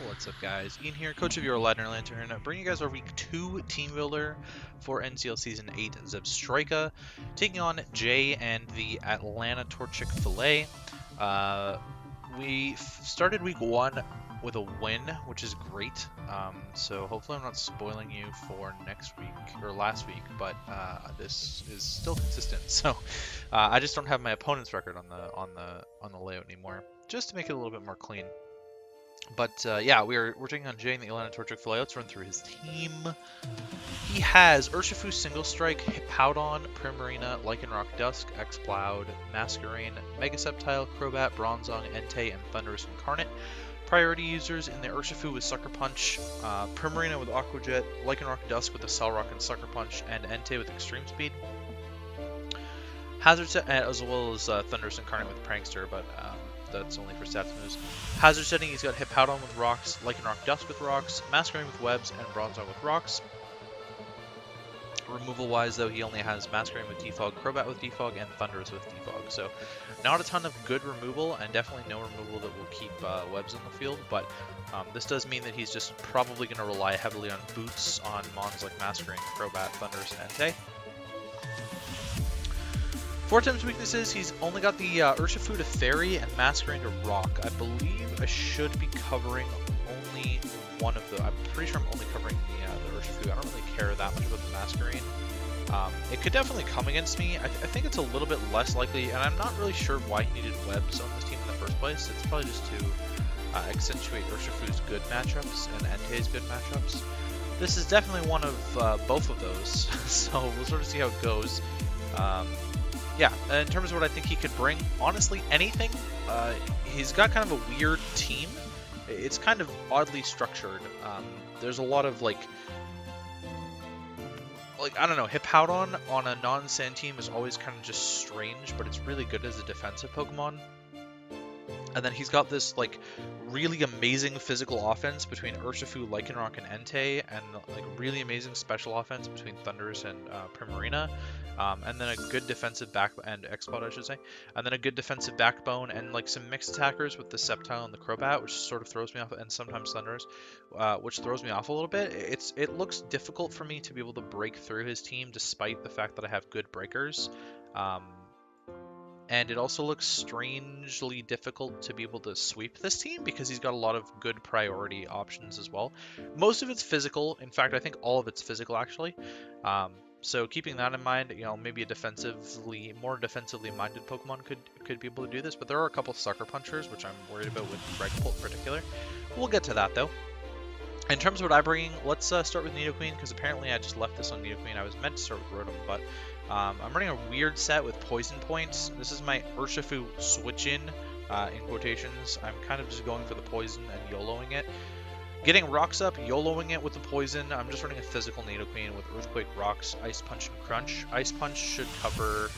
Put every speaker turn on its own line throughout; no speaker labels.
What's up, guys? Ian here, coach of your Ladner Lanturn, bringing you guys our week 2 team builder for NCL season 8 Zebstrika, taking on Jay and the Atlanta Torchic-Fil-A. We started week 1 with a win, which is great. So hopefully I'm not spoiling you for next week or last week, but this is still consistent. So I just don't have my opponent's record on the layout anymore, just to make it a little bit more clean. But yeah, we're taking on Jay in the Atlanta Torchic-Fil-A. Let's run through his team. He has Urshifu Single Strike, Hippowdon, Primarina, Lycanroc Dusk, Exploud, Masquerain, Megaseptile, Crobat, Bronzong, Entei, and Thundurus Incarnate. Priority users in the Urshifu with Sucker Punch, Primarina with Aqua Jet, Lycanroc Dusk with Accelerock and Sucker Punch, and Entei with Extreme Speed. Hazard set as well as Thundurus Incarnate with Prankster, but that's only for stats moves. Hazard setting, he's got Hippowdon with rocks, Lycanroc Dusk with rocks, Masquerain with webs, and Bronzong with rocks. Removal wise though, he only has Masquerain with Defog, Crobat with Defog, and Thundurus with Defog. So not a ton of good removal, and definitely no removal that will keep webs in the field, but this does mean that he's just probably going to rely heavily on boots on mons like Masquerain, Crobat, Thundurus, and Entei. 4 times weaknesses, he's only got the Urshifu to Fairy and Masquerain to Rock. I believe I should be covering only one of them. I'm pretty sure I'm only covering the Urshifu. I don't really care that much about the Masquerain. It could definitely come against me. I think it's a little bit less likely, and I'm not really sure why he needed webs on this team in the first place. It's probably just to accentuate Urshifu's good matchups and Entei's good matchups. This is definitely one of both of those, so we'll sort of see how it goes. Yeah, in terms of what I think he could bring, honestly, anything. He's got kind of a weird team. It's kind of oddly structured. There's a lot of like I don't know, Hippowdon on a non-sand team is always kind of just strange, but it's really good as a defensive Pokemon. And then he's got this like really amazing physical offense between Urshifu, Lycanroc, and Entei, and like really amazing special offense between Thundurus and Primarina, and then a good defensive Exploud, I should say, and then a good defensive backbone, and like some mixed attackers with the Sceptile and the Crobat, which sort of throws me off, and sometimes Thundurus, which throws me off a little bit. It looks difficult for me to be able to break through his team, despite the fact that I have good breakers. And it also looks strangely difficult to be able to sweep this team because he's got a lot of good priority options as well. Most of it's physical. In fact, I think all of it's physical actually. So keeping that in mind, you know, maybe a more defensively minded Pokemon could be able to do this. But there are a couple of Sucker Punchers, which I'm worried about with Dragapult in particular. We'll get to that though. In terms of what I'm bringing, let's start with Nidoqueen, because apparently I just left this on Nidoqueen. I was meant to start with Rotom, but I'm running a weird set with Poison Points. This is my Urshifu switch-in, in quotations. I'm kind of just going for the Poison and YOLOing it. Getting rocks up, YOLOing it with the Poison. I'm just running a physical Nidoqueen with Earthquake, Rocks, Ice Punch, and Crunch. Ice Punch should cover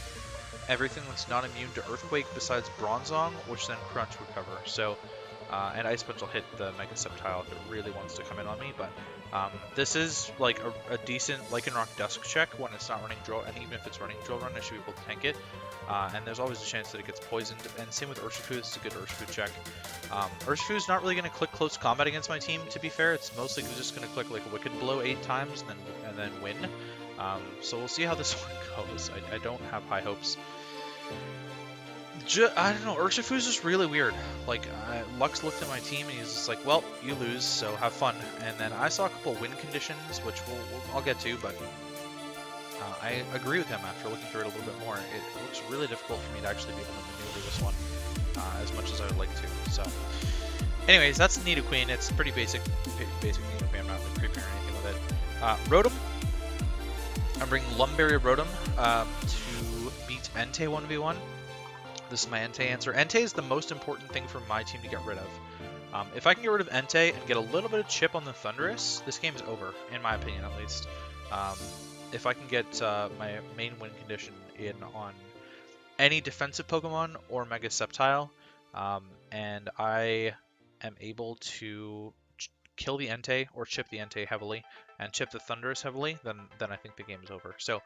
everything that's not immune to Earthquake besides Bronzong, which then Crunch would cover. So, and Ice Punch will hit the Megaseptile if it really wants to come in on me, but this is like a decent Lycanroc Dusk check when it's not running Drill, and even if it's running Drill Run, I should be able to tank it. And there's always a chance that it gets poisoned, and same with Urshifu, it's a good Urshifu check. Urshifu's not really going to click Close Combat against my team, to be fair. It's mostly just going to click like a Wicked Blow 8 times and then win. So we'll see how this one goes. I don't have high hopes. I don't know, Urshifu's just really weird. Like, Lux looked at my team and he's just like, well, you lose, so have fun. And then I saw a couple win conditions, which I'll get to, but I agree with him after looking through it a little bit more. It looks really difficult for me to actually be able to maneuver this one as much as I would like to. So, anyways, that's Nidoqueen. It's pretty basic Nidoqueen. I'm not going to prepare anything with it. Rotom. I'm bringing Lumberry Rotom to beat Entei 1v1. This is my Entei answer. Entei is the most important thing for my team to get rid of. If I can get rid of Entei and get a little bit of chip on the Thundurus, this game is over, in my opinion at least. If I can get my main win condition in on any defensive Pokemon or Megaseptile, and I am able to kill the Entei or chip the Entei heavily and chip the Thundurus heavily, then I think the game is over. So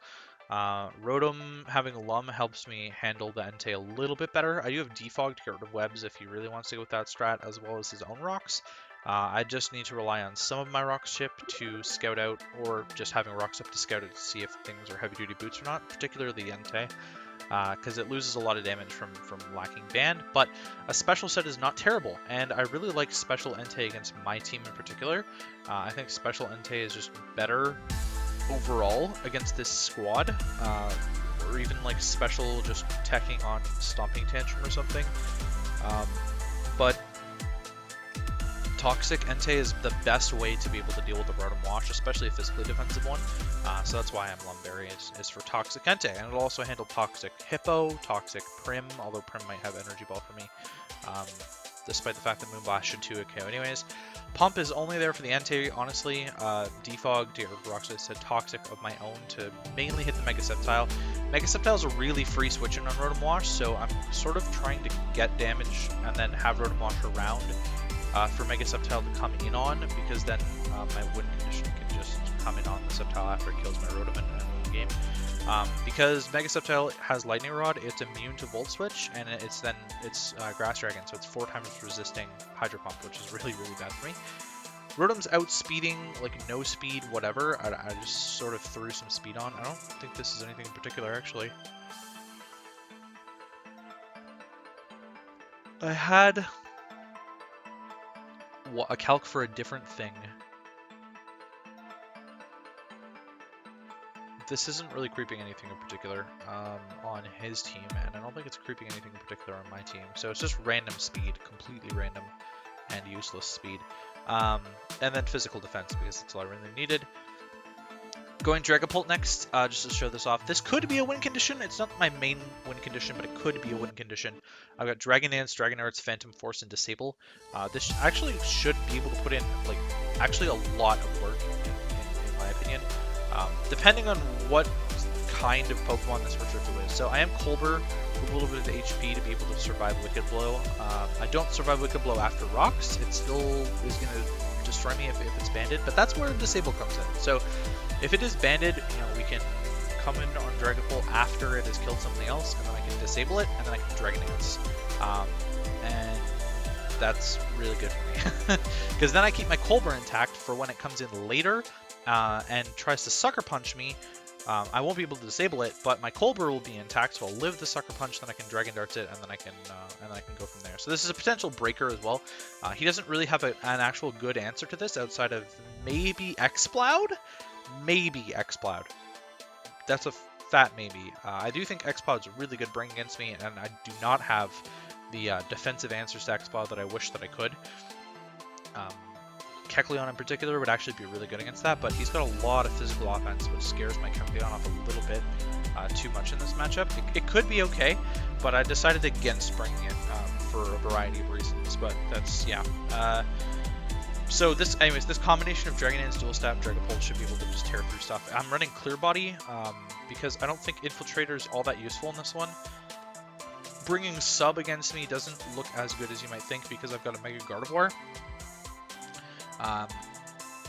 Rotom having Lum helps me handle the Entei a little bit better. I do have Defog to get rid of webs if he really wants to go with that strat, as well as his own rocks. I just need to rely on some of my Rock Chip to scout out, or just having Rock Chip to scout it to see if things are heavy duty boots or not, particularly Entei, because it loses a lot of damage from lacking band. But a special set is not terrible, and I really like special Entei against my team in particular. I think special Entei is just better overall against this squad, or even like special just teching on Stomping Tantrum or something. But Toxic Entei is the best way to be able to deal with the Rotom-Wash, especially a physically defensive one. So that's why I'm Lumberry, is for Toxic Entei. And it'll also handle Toxic Hippo, Toxic Prim, although Prim might have Energy Ball for me, despite the fact that Moonblast should 2 KO anyways. Pump is only there for the Entei, honestly. Defog, dear Roxas said Toxic of my own to mainly hit the Mega Sceptile. Mega Sceptile is a really free switch-in on Rotom-Wash, so I'm sort of trying to get damage and then have Rotom-Wash around for Mega Sceptile to come in on, because then my Wind Condition can just come in on the Sceptile after it kills my Rotom and win the game. Because Mega Sceptile has Lightning Rod, it's immune to Volt Switch, and it's Grass Dragon, so it's 4 times resisting Hydro Pump, which is really, really bad for me. Rotom's outspeeding, like no speed, whatever. I just sort of threw some speed on. I don't think this is anything in particular, actually. I had a calc for a different thing. This isn't really creeping anything in particular on his team, and I don't think it's creeping anything in particular on my team. So it's just random speed, completely random and useless speed. And then physical defense, because that's all I really needed. Going Dragapult next, just to show this off. This could be a win condition. It's not my main win condition, but it could be a win condition. I've got Dragon Dance, Dragon Arts, Phantom Force, and Disable. This actually should be able to put in, like, actually a lot of work, in my opinion. Depending on what kind of Pokemon this Restricto is. So I am Colbur with a little bit of HP to be able to survive Wicked Blow. I don't survive Wicked Blow after Rocks. It still is going to destroy me if it's banded, but that's where Disable comes in. So if it is banded, you know, we can come in on Dragapult after it has killed something else, and then I can disable it, and then I can Dragon Dance. And that's really good for me. Because then I keep my Colbur intact for when it comes in later and tries to Sucker Punch me. I won't be able to disable it, but my Colbur will be intact, so I'll live the Sucker Punch, then I can Dragon Dart it, and then I can go from there. So this is a potential breaker as well. He doesn't really have an actual good answer to this outside of maybe Exploud? Maybe Exploud. That's a fat maybe. I do think Exploud's a really good bring against me, and I do not have the defensive answers to Exploud that I wish that I could. Kecleon in particular would actually be really good against that, but he's got a lot of physical offense, which scares my Kecleon off a little bit too much in this matchup. It could be okay, but I decided against bringing it for a variety of reasons, but that's, yeah. So this combination of Dragon Dance, Dual Stab, Dragapult should be able to just tear through stuff. I'm running Clear Body because I don't think Infiltrator is all that useful in this one. Bringing Sub against me doesn't look as good as you might think because I've got a Mega Gardevoir.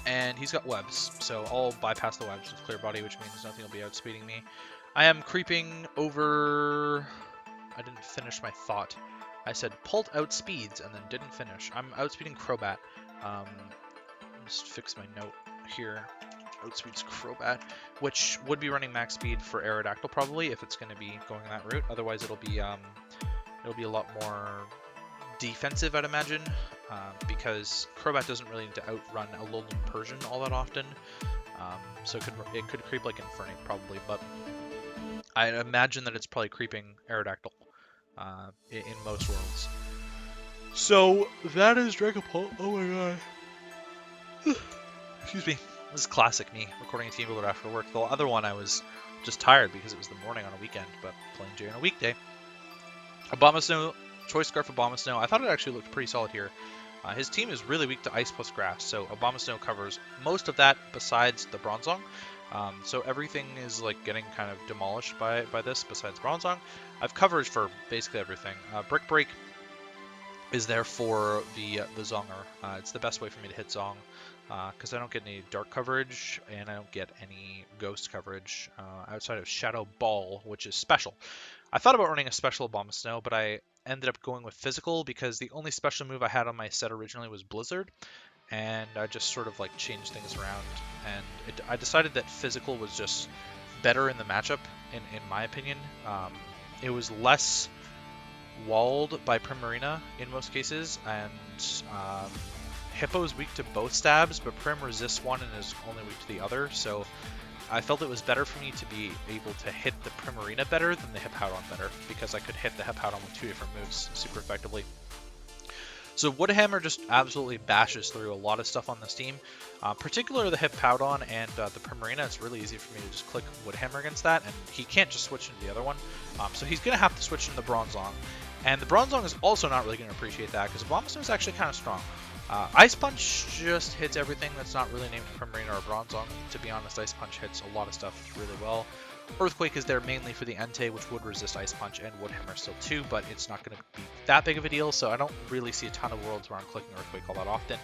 And he's got webs, so I'll bypass the webs with Clear Body, which means nothing will be outspeeding me. I am creeping over... I didn't finish my thought. I said Pult outspeeds and then didn't finish. I'm outspeeding Crobat. Just fix my note here. Outspeeds Crobat, which would be running max speed for Aerodactyl probably if it's going to be going that route. Otherwise, it'll be a lot more defensive, I'd imagine, because Crobat doesn't really need to outrun a Alolan Persian all that often. So it could creep like Infernape probably, but I imagine that it's probably creeping Aerodactyl in most worlds. So that is Dragapult. Oh my god. Excuse me. This is classic me, recording a Teambuilder after work. The other one I was just tired because it was the morning on a weekend, but playing during a weekday. Abomasnow, Choice Scarf Abomasnow. I thought it actually looked pretty solid here. His team is really weak to Ice plus Grass, so Abomasnow covers most of that besides the Bronzong. So everything is like getting kind of demolished by this besides Bronzong. I've coverage for basically everything. Brick Break is there for the Zonger. It's the best way for me to hit Zong because I don't get any dark coverage and I don't get any ghost coverage outside of Shadow Ball, which is special. I thought about running a special Abomasnow, but I ended up going with Physical because the only special move I had on my set originally was Blizzard, and I just sort of like changed things around, and I decided that Physical was just better in the matchup, in my opinion. It was less walled by Primarina in most cases, and Hippo is weak to both stabs, but Prim resists one and is only weak to the other, so I felt it was better for me to be able to hit the Primarina better than the Hippowdon better, because I could hit the Hippowdon with 2 different moves super effectively. So Woodhammer just absolutely bashes through a lot of stuff on this team, particularly the Hippowdon and the Primarina. It's really easy for me to just click Woodhammer against that, and he can't just switch into the other one. So he's going to have to switch into the Bronzong. And the Bronzong is also not really going to appreciate that, because Abomasnow is actually kind of strong. Ice Punch just hits everything that's not really named Primarina or Bronzong. To be honest, Ice Punch hits a lot of stuff really well. Earthquake is there mainly for the Entei, which would resist Ice Punch, and Woodhammer still too, but it's not going to be that big of a deal, so I don't really see a ton of worlds where I'm clicking Earthquake all that often.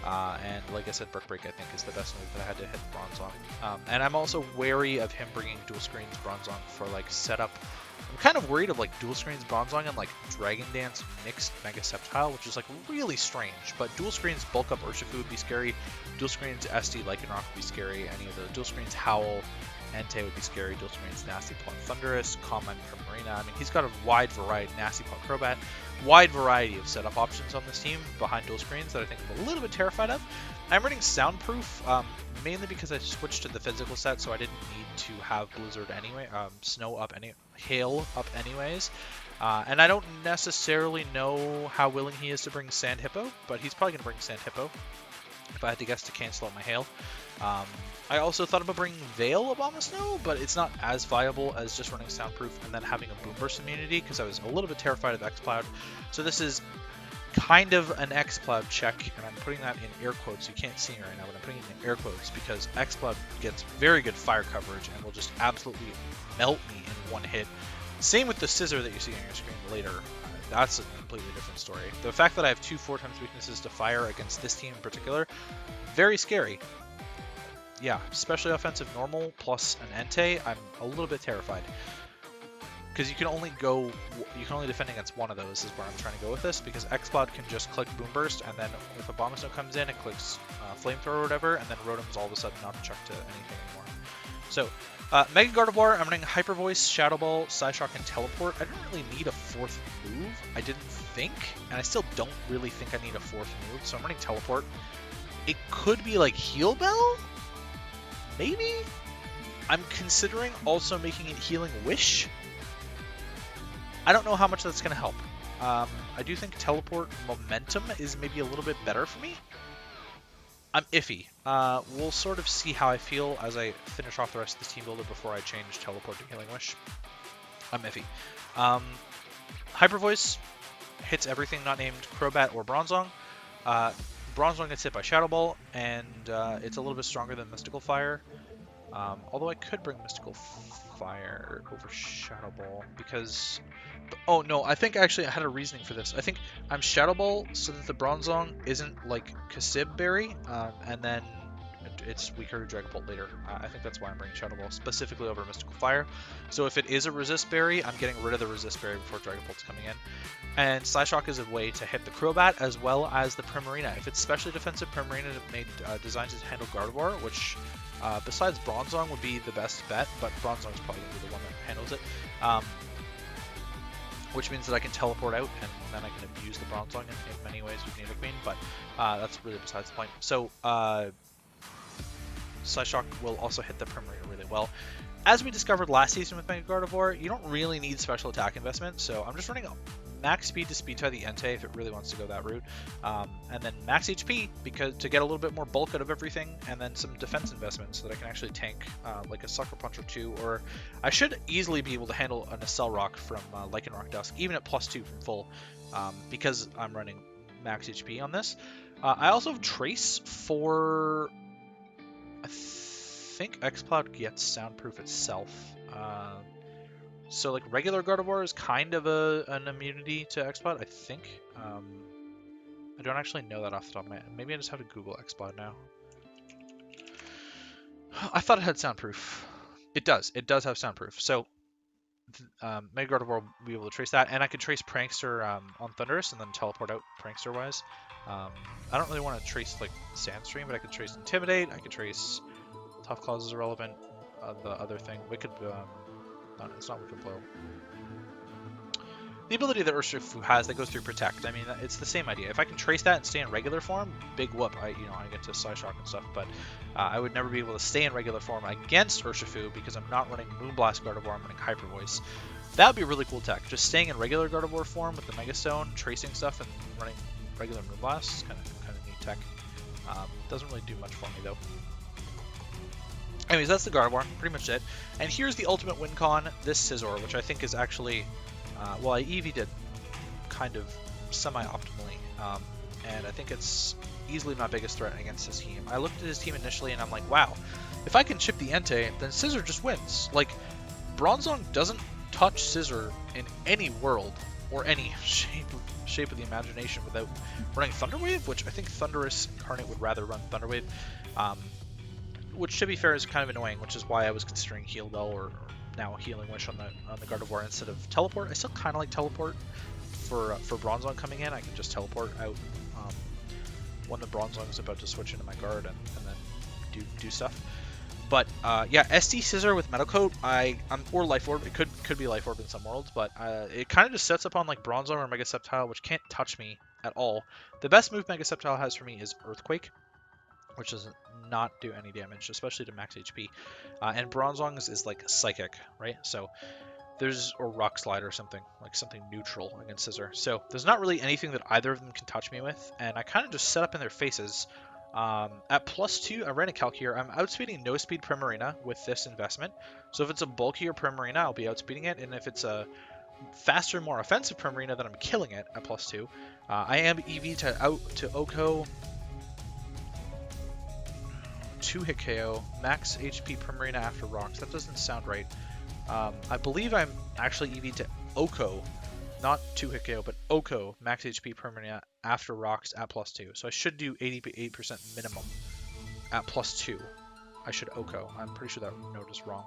And like I said, Brick Break I think is the best move that I had to hit Bronzong. And I'm also wary of him bringing Dual Screens Bronzong for like setup. I'm kind of worried of like Dual Screens Bronzong and like Dragon Dance mixed Mega Sceptile, which is like really strange. But Dual Screens Bulk Up Urshifu would be scary. Dual Screens SD Lycanroc would be scary. Any of the Dual Screens Howl, Entei would be scary. Dual Screens Nasty Plot Thunderous, Common Primarina. I mean, he's got a wide variety, Nasty Plot Crobat, wide variety of setup options on this team behind Dual Screens that I think I'm a little bit terrified of. I'm running Soundproof, mainly because I switched to the physical set, so I didn't need to have Blizzard anyway, Hail up anyways. And I don't necessarily know how willing he is to bring Sand Hippo, but he's probably going to bring Sand Hippo, if I had to guess, to cancel out my Hail. I also thought about bringing Veil Abomasnow, but it's not as viable as just running Soundproof and then having a Boom Burst immunity, because I was a little bit terrified of X-Cloud. So this is kind of an X-Cloud check, and I'm putting that in air quotes. You can't see me right now, but I'm putting it in air quotes because X-Cloud gets very good fire coverage and will just absolutely melt me in one hit. Same with the Scissor that you see on your screen later. That's a completely different story. The fact that I have 2 4x weaknesses to fire against this team in particular, very scary. Yeah, especially offensive normal plus an Entei, I'm a little bit terrified. Because you can only defend against one of those is where I'm trying to go with this, because X-Cloud can just click Boom Burst, and then if Abomasnow comes in, it clicks Flamethrower or whatever, and then Rotom's all of a sudden not chuck to anything anymore. So, Mega Gardevoir, I'm running Hyper Voice, Shadow Ball, Psyshock, and Teleport. I didn't really need a 4th move, I didn't think, and I still don't really think I need a 4th move, so I'm running Teleport. It could be like Heal Bell? Maybe? I'm considering also making it Healing Wish. I don't know how much that's going to help. I do think Teleport momentum is maybe a little bit better for me. I'm iffy. We'll sort of see how I feel as I finish off the rest of the team builder before I change Teleport to Healing Wish. I'm iffy. Hyper Voice hits everything not named Crobat or Bronzong. Bronzong gets hit by Shadow Ball, and it's a little bit stronger than Mystical Fire. Although I could bring Mystical Fire over Shadow Ball because... Oh no, I think actually I had a reasoning for this. I think I'm Shadow Ball so that the Bronzong isn't like Kasib Berry, and then it's weaker to Dragon Bolt later. I think that's why I'm bringing Shadow Ball specifically over Mystical Fire. So if it is a Resist Berry, I'm getting rid of the Resist Berry before Dragon Bolt's coming in. And Psyshock is a way to hit the Crobat as well as the Primarina. If it's specially defensive, Primarina made designed to handle Gardevoir, which besides Bronzong would be the best bet, but Bronzong is probably going to be the one that handles it. Which means that I can teleport out, and then I can abuse the Bronzong in many ways with Nidoqueen, but that's really besides the point. So, Psyshock will also hit the Primarina really well. As we discovered last season with Mega Gardevoir, you don't really need special attack investment, so I'm just running max speed to speed tie the Entei if it really wants to go that route, and then max HP because to get a little bit more bulk out of everything, and then some defense investment so that I can actually tank like a Sucker Punch or 2, or I should easily be able to handle an Nacelle Rock from Lycanroc Dusk, even at +2 from full, because I'm running max HP on this. I also have Trace for... I think X-Cloud gets Soundproof itself. So like regular Gardevoir is kind of an immunity to X-Cloud, I think. I don't actually know that off the top of my head. Maybe I just have to Google X-Cloud now. I thought it had Soundproof. It does. It does have Soundproof. So Mega Gardevoir will be able to trace that, and I could trace Prankster on Thundurus and then teleport out Prankster-wise. I don't really want to trace like Sandstream, but I could trace Intimidate. I could trace Tough Claws is irrelevant. The other thing, Wicked, it's not Wicked Blow. The ability that Urshifu has that goes through Protect. I mean, it's the same idea. If I can trace that and stay in regular form, big whoop. I get to Psyshock and stuff, but I would never be able to stay in regular form against Urshifu because I'm not running Moonblast Gardevoir. I'm running Hyper Voice. That would be a really cool tech. Just staying in regular Gardevoir form with the Mega Stone, tracing stuff, and running regular Moonblast is kind of neat tech. Doesn't really do much for me though. Anyways, that's the Gardevoir, pretty much it. And here's the ultimate win con, this Scizor, which I think is actually, well, I EV'd it kind of semi-optimally, and I think it's easily my biggest threat against his team. I looked at his team initially and I'm like, wow, if I can chip the Entei, then Scizor just wins. Like, Bronzong doesn't touch Scizor in any world or any shape of the imagination without running Thunder Wave, which I think Thundurus Incarnate would rather run Thunder Wave. Which, to be fair, is kind of annoying, which is why I was considering Heal Bell or now Healing Wish on the Gardevoir instead of Teleport. I still kind of like Teleport for Bronzong coming in. I can just teleport out when the Bronzong is about to switch into my guard and then do stuff. But yeah, SD Scizor with Metal Coat, or Life Orb. It could be Life Orb in some worlds, but it kind of just sets up on like Bronzong or Mega Sceptile, which can't touch me at all. The best move Mega Sceptile has for me is Earthquake, which does not do any damage, especially to max HP. And Bronzong's is like Psychic, right? So or Rock Slide or something, like something neutral against Scizor. So there's not really anything that either of them can touch me with, and I kind of just set up in their faces. At +2, I ran a calc here. I'm outspeeding No Speed Primarina with this investment. So if it's a bulkier Primarina, I'll be outspeeding it, and if it's a faster, more offensive Primarina, then I'm killing it at +2. I am EV to Oko. 2-hit KO, max HP Primarina after rocks. That doesn't sound right. I believe I'm actually EV to Oko, not 2-hit KO, but Oko, max HP Primarina after rocks at +2. So I should do 88% minimum at +2. I should Oko. I'm pretty sure that note is wrong.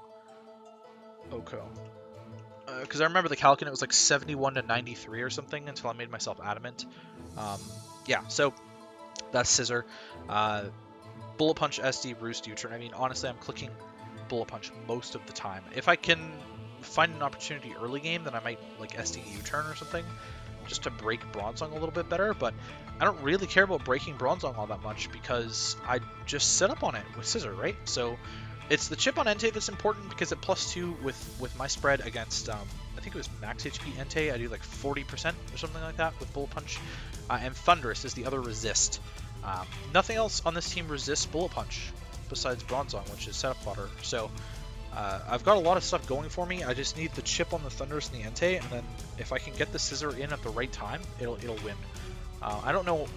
Oko. Because I remember the calc and it was like 71 to 93 or something until I made myself adamant. Yeah, so that's Scizor. Bullet Punch, SD, Roost, U-turn. I mean, honestly, I'm clicking Bullet Punch most of the time. If I can find an opportunity early game, then I might like SD U-turn or something, just to break Bronzong a little bit better. But I don't really care about breaking Bronzong all that much because I just set up on it with Scizor, right? So it's the chip on Entei that's important because at +2 with my spread against, I think it was max HP Entei, I do like 40% or something like that with Bullet Punch. And Thundurus is the other resist. Nothing else on this team resists Bullet Punch besides Bronzong, which is setup fodder. So I've got a lot of stuff going for me. I just need the chip on the Thundurus and the Entei, and then if I can get the Scizor in at the right time, it'll win. I don't know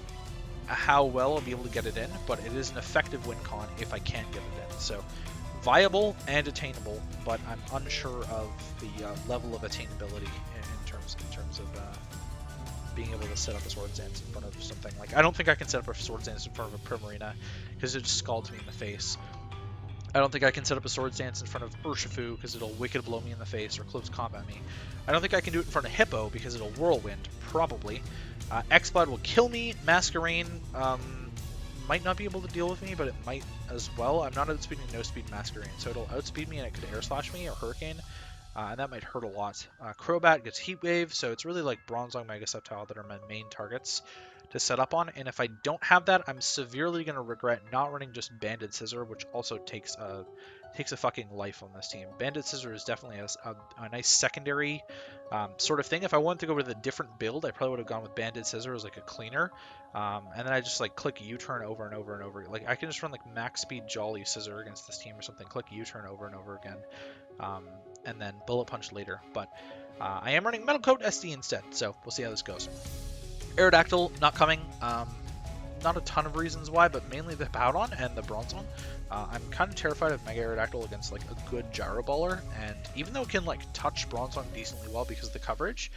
how well I'll be able to get it in, but it is an effective win con if I can get it in. So viable and attainable, but I'm unsure of the level of attainability in terms of being able to set up a Swords Dance in front of something. Like, I don't think I can set up a Swords Dance in front of a Primarina because it just scalds me in the face. I don't think I can set up a Swords Dance in front of Urshifu because it'll Wicked Blow me in the face or Close Combat me. I don't think I can do it in front of Hippo because it'll Whirlwind, probably. X-Blood will kill me. Masquerain might not be able to deal with me, but it might as well. I'm not outspeeding No Speed Masquerain, so it'll outspeed me and it could Air Slash me or Hurricane. And that might hurt a lot. Crobat gets Heat Wave, so it's really like Bronzong, Mega Sceptile that are my main targets to set up on. And if I don't have that, I'm severely going to regret not running just Banded Scizor, which also takes a fucking life on this team. Banded Scizor is definitely a nice secondary sort of thing. If I wanted to go with a different build, I probably would have gone with Banded Scizor as like a cleaner. And then I just like click U-turn over and over and over. Like I can just run like max speed Jolly Scizor against this team or something. Click U-turn over and over again. And then Bullet Punch later. But I am running Metal Coat SD instead, so we'll see how this goes. Aerodactyl not coming. Not a ton of reasons why, but mainly the Powdon and the Bronzong. I'm kind of terrified of Mega Aerodactyl against like a good Gyro Baller, and even though it can like touch Bronzong decently well because of the coverage,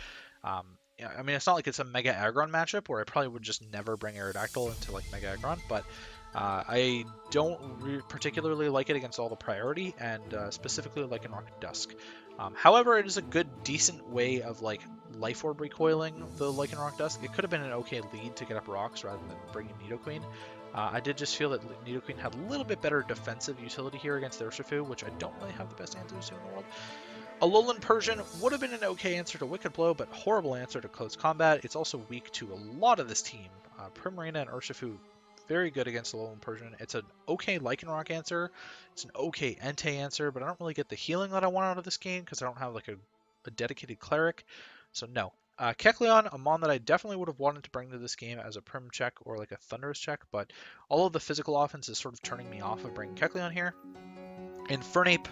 yeah, I mean it's not like it's a Mega Aggron matchup where I probably would just never bring Aerodactyl into like Mega Aggron, but I don't particularly like it against all the priority, and specifically like in Rocket Dusk. However, it is a good, decent way of like Life Orb recoiling the Lycanroc Dusk. It could have been an okay lead to get up rocks rather than bringing Nidoqueen. I did just feel that Nidoqueen had a little bit better defensive utility here against the Urshifu, which I don't really have the best answers to in the world. Alolan Persian would have been an okay answer to Wicked Blow, but horrible answer to Close Combat. It's also weak to a lot of this team. Primarina and Urshifu, very good against Alolan Persian. It's an okay Lycanroc answer. It's an okay Entei answer, but I don't really get the healing that I want out of this game because I don't have like a dedicated Cleric. So no. Kecleon, a mon that I definitely would have wanted to bring to this game as a Prim check or like a Thunderous check, but all of the physical offense is sort of turning me off of bringing Kecleon here. Infernape,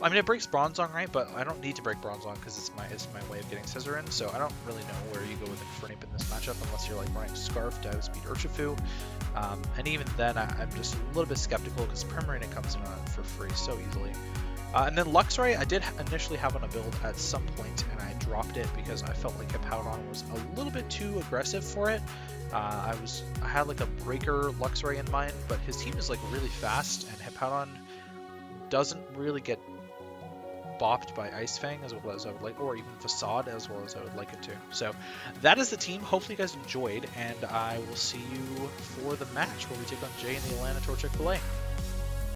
I mean, it breaks Bronzong, right? But I don't need to break Bronzong because it's my way of getting Scissor in, so I don't really know where you go with Infernape in this matchup unless you're like running Scarf to outspeed Urshifu. And even then, I'm just a little bit skeptical because Primarina comes in on it for free so easily. And then Luxray, I did initially have on a build at some point, and I dropped it because I felt like Hippowdon was a little bit too aggressive for it. I had like a Breaker Luxray in mind, but his team is like really fast, and Hippowdon doesn't really get bopped by Ice Fang as well as I would like, or even Facade as well as I would like it to. So that is the team. Hopefully you guys enjoyed, and I will see you for the match where we take on Jay in the Atlanta Torchic-Fil-A.